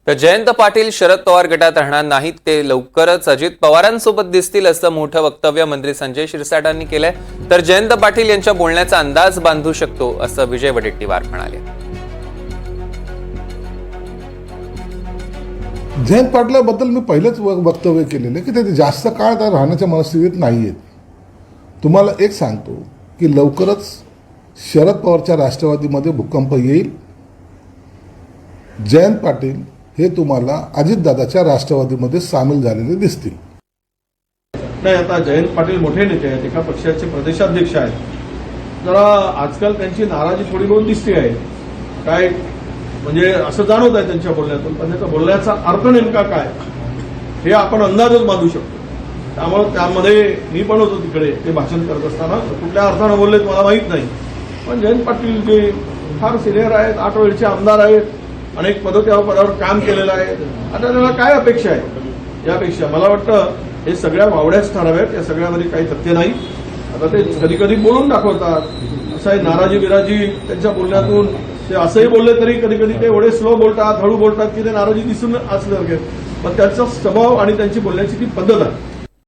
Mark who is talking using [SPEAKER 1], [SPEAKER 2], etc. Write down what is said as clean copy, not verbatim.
[SPEAKER 1] तर जयंत पाटील शरद पवार गटात राहणार नाहीत, ते लवकरच अजित पवारांसोबत दिसतील असं मोठं वक्तव्य मंत्री संजय शिरसाटांनी केलंय. तर जयंत पाटील यांच्या बोलण्याचा अंदाज बांधू शकतो असं विजय वडेट्टीवार म्हणाले.
[SPEAKER 2] जयंत पाटलाबद्दल मी पहिलेच वक्तव्य केलेलं की ते जास्त काळ त्या राहण्याच्या मनस्थितीत नाही आहेत. तुम्हाला एक सांगतो की लवकरच शरद पवारच्या राष्ट्रवादीमध्ये भूकंप येईल. जयंत पाटील हे तुम्हाला अजितदादाच्या राष्ट्रवादीमध्ये सामील झालेले दिसतील.
[SPEAKER 3] नाही, आता जयंत पाटील मोठे नेते आहेत, एका पक्षाचे प्रदेशाध्यक्ष आहेत. जरा आजकाल त्यांची नाराजी थोडी बहुत दिसते आहे. काय म्हणजे असं जाणवत आहे त्यांच्या बोलण्यातून, पण त्याचा बोलण्याचा अर्थ नेमका काय हे आपण अंदाजच बांधू शकतो. त्यामुळे त्यामध्ये मी पण होतो तिकडे ते भाषण करत असताना. कुठल्या अर्थानं बोललेत मला माहीत नाही, पण जयंत पाटील जे फार सिनियर आहेत, 8 वेळचे आमदार आहेत, अनेक पदावर काम केलेलं आहे. आता त्याला काय अपेक्षा आहे? यापेक्षा मला वाटतं हे सगळ्या वावड्याच ठराव्यात, या सगळ्यामध्ये काही तथ्य नाही. आता ते कधी कधी बोलून दाखवतात, असं आहे नाराजी बिराजी त्यांच्या बोलण्यातून. ते असंही बोलले तरी कधी कधी ते एवढे स्लो बोलतात, हळू बोलतात की ते नाराजी दिसून असल्यासारखे. पण त्यांचा स्वभाव आणि त्यांची बोलण्याची ती पद्धत आहे.